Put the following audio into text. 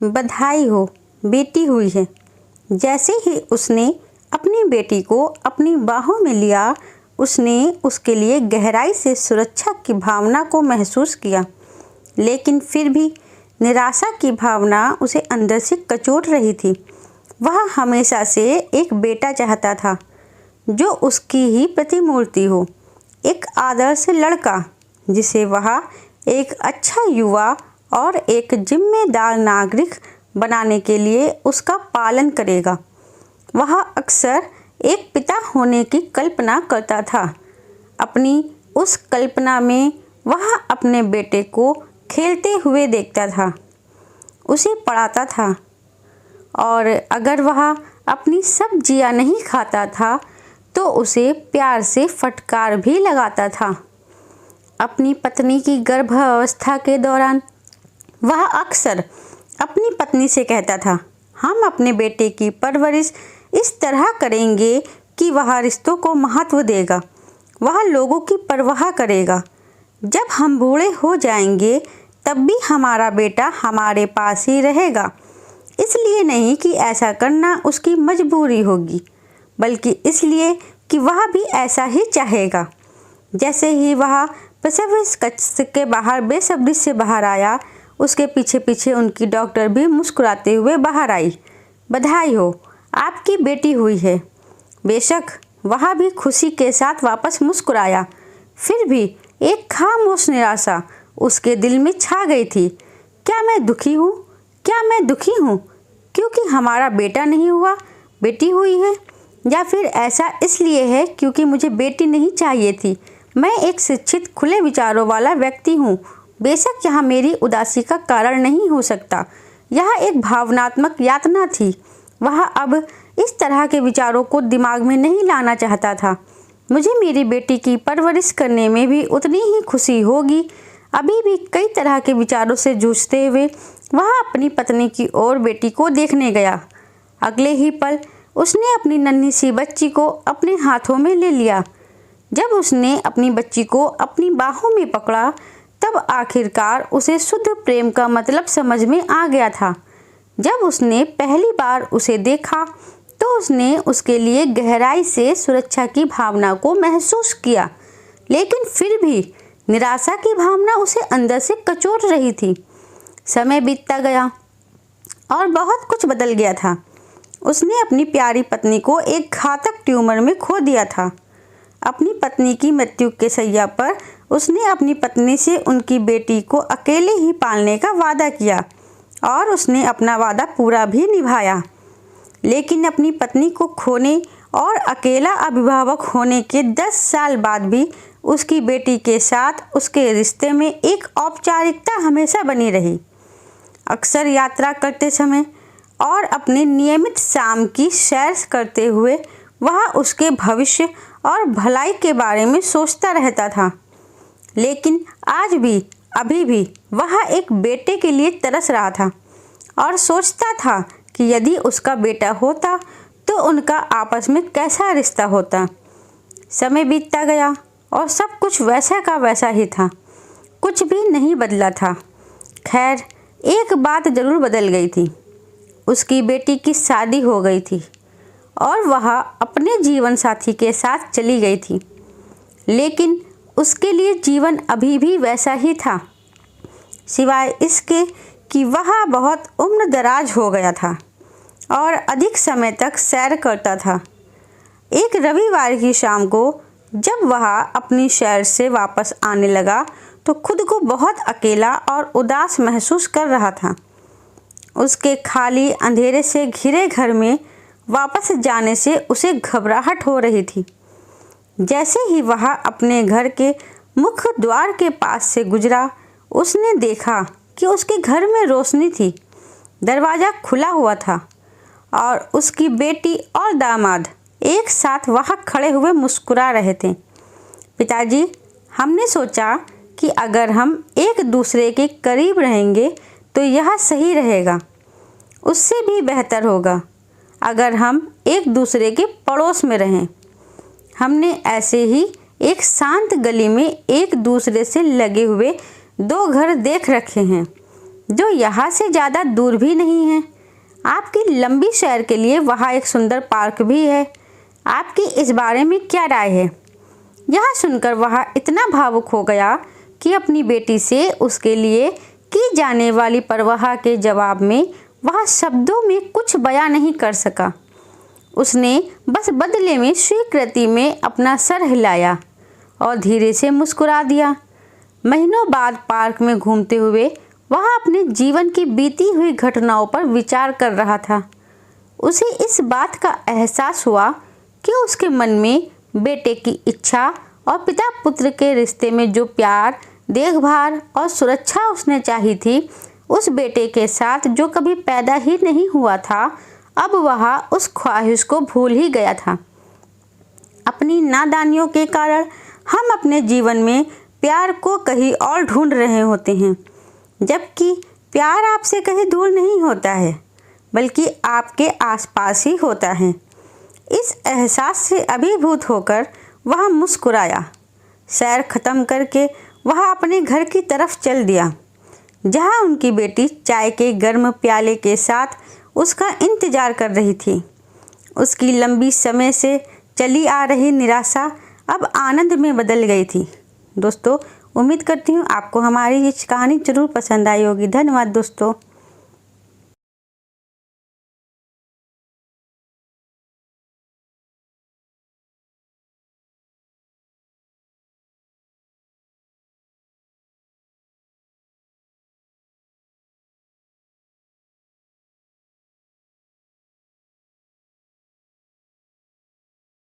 बधाई हो, बेटी हुई है। जैसे ही उसने अपनी बेटी को अपनी बाहों में लिया, उसने उसके लिए गहराई से सुरक्षा की भावना को महसूस किया, लेकिन फिर भी निराशा की भावना उसे अंदर से कचोट रही थी। वह हमेशा से एक बेटा चाहता था जो उसकी ही प्रतिमूर्ति हो, एक आदर्श लड़का जिसे वह एक अच्छा युवा और एक जिम्मेदार नागरिक बनाने के लिए उसका पालन करेगा। वह अक्सर एक पिता होने की कल्पना करता था। अपनी उस कल्पना में वह अपने बेटे को खेलते हुए देखता था, उसे पढ़ाता था, और अगर वह अपनी सब्जियां नहीं खाता था तो उसे प्यार से फटकार भी लगाता था। अपनी पत्नी की गर्भावस्था के दौरान वह अक्सर अपनी पत्नी से कहता था, हम अपने बेटे की परवरिश इस तरह करेंगे कि वह रिश्तों को महत्व देगा, वह लोगों की परवाह करेगा। जब हम बूढ़े हो जाएंगे तब भी हमारा बेटा हमारे पास ही रहेगा। इसलिए नहीं कि ऐसा करना उसकी मजबूरी होगी, बल्कि इसलिए कि वह भी ऐसा ही चाहेगा। जैसे ही वह प्रसव कक्ष के बाहर बेसब्री से बाहर आया, उसके पीछे पीछे उनकी डॉक्टर भी मुस्कुराते हुए बाहर आई। बधाई हो, आपकी बेटी हुई है। बेशक वह भी खुशी के साथ वापस मुस्कुराया, फिर भी एक खामोश निराशा उसके दिल में छा गई थी। क्या मैं दुखी हूँ? क्या मैं दुखी हूँ क्योंकि हमारा बेटा नहीं हुआ, बेटी हुई है? या फिर ऐसा इसलिए है क्योंकि मुझे बेटी नहीं चाहिए थी? मैं एक शिक्षित खुले विचारों वाला व्यक्ति हूँ। बेशक यह मेरी उदासी का कारण नहीं हो सकता, यह एक भावनात्मक यातना थी। वह अब इस तरह के विचारों को दिमाग में नहीं लाना चाहता था। मुझे मेरी बेटी की परवरिश करने में भी उतनी ही खुशी होगी। अभी भी कई तरह के विचारों से जूझते हुए वह अपनी पत्नी की ओर बेटी को देखने गया। अगले ही पल उसने अपनी नन्ही सी बच्ची को अपने हाथों में ले लिया। जब उसने अपनी बच्ची को अपनी बाहों में पकड़ा, तब आखिरकार उसे शुद्ध प्रेम का मतलब समझ में आ गया था। जब उसने पहली बार उसे देखा तो उसने उसके लिए गहराई से सुरक्षा की भावना को महसूस किया, लेकिन फिर भी निराशा की भावना उसे अंदर से कचोट रही थी। समय बीतता गया और बहुत कुछ बदल गया था। उसने अपनी प्यारी पत्नी को एक घातक ट्यूमर में खो दिया था। अपनी पत्नी की मृत्यु के शैया पर उसने अपनी पत्नी से उनकी बेटी को अकेले ही पालने का वादा किया और उसने अपना वादा पूरा भी निभाया। लेकिन अपनी पत्नी को खोने और अकेला अभिभावक होने के 10 साल बाद भी उसकी बेटी के साथ उसके रिश्ते में एक औपचारिकता हमेशा बनी रही। अक्सर यात्रा करते समय और अपने नियमित शाम की सैर करते हुए वह उसके भविष्य और भलाई के बारे में सोचता रहता था। लेकिन आज भी अभी भी वह एक बेटे के लिए तरस रहा था और सोचता था कि यदि उसका बेटा होता तो उनका आपस में कैसा रिश्ता होता। समय बीतता गया और सब कुछ वैसा का वैसा ही था, कुछ भी नहीं बदला था। खैर, एक बात जरूर बदल गई थी। उसकी बेटी की शादी हो गई थी और वह अपने जीवन साथी के साथ चली गई थी, लेकिन उसके लिए जीवन अभी भी वैसा ही था, सिवाय इसके कि वह बहुत उम्र दराज हो गया था और अधिक समय तक सैर करता था। एक रविवार की शाम को जब वह अपनी सैर से वापस आने लगा तो खुद को बहुत अकेला और उदास महसूस कर रहा था। उसके खाली अंधेरे से घिरे घर में वापस जाने से उसे घबराहट हो रही थी। जैसे ही वह अपने घर के मुख्य द्वार के पास से गुजरा, उसने देखा कि उसके घर में रोशनी थी। दरवाज़ा खुला हुआ था और उसकी बेटी और दामाद एक साथ वहाँ खड़े हुए मुस्कुरा रहे थे। पिताजी, हमने सोचा कि अगर हम एक दूसरे के करीब रहेंगे तो यह सही रहेगा। उससे भी बेहतर होगा अगर हम एक दूसरे के पड़ोस में रहें। हमने ऐसे ही एक शांत गली में एक दूसरे से लगे हुए 2 घर देख रखे हैं। जो यहाँ से ज़्यादा दूर भी नहीं है। आपकी लंबी सैर के लिए वहाँ एक सुंदर पार्क भी है। आपकी इस बारे में क्या राय है? यह सुनकर वह इतना भावुक हो गया कि अपनी बेटी से उसके लिए की जाने वाली परवाह के जवाब में वह शब्दों में कुछ बयां नहीं कर सका। उसने बस बदले में स्वीकृति में अपना सर हिलाया और धीरे से मुस्कुरा दिया। महीनों बाद पार्क में घूमते हुए वह अपने जीवन की बीती हुई घटनाओं पर विचार कर रहा था। उसे इस बात का एहसास हुआ कि उसके मन में बेटे की इच्छा और पिता पुत्र के रिश्ते में जो प्यार, देखभाल और सुरक्षा उसने चाही थी, उस बेटे के साथ जो कभी पैदा ही नहीं हुआ था, अब वह उस ख्वाहिश को भूल ही गया था। अपनी नादानियों के कारण हम अपने जीवन में प्यार को कहीं और ढूंढ रहे होते हैं, जबकि प्यार आपसे कहीं दूर नहीं होता है, बल्कि आपके आसपास ही होता है। इस एहसास से अभिभूत होकर वह मुस्कुराया। सैर खत्म करके वह अपने घर की तरफ चल दिया, जहां उनकी बेटी चाय के गर्म प्याले के साथ उसका इंतजार कर रही थी। उसकी लंबी समय से चली आ रही निराशा अब आनंद में बदल गई थी। दोस्तों, उम्मीद करती हूँ आपको हमारी ये कहानी जरूर पसंद आई होगी। धन्यवाद दोस्तों।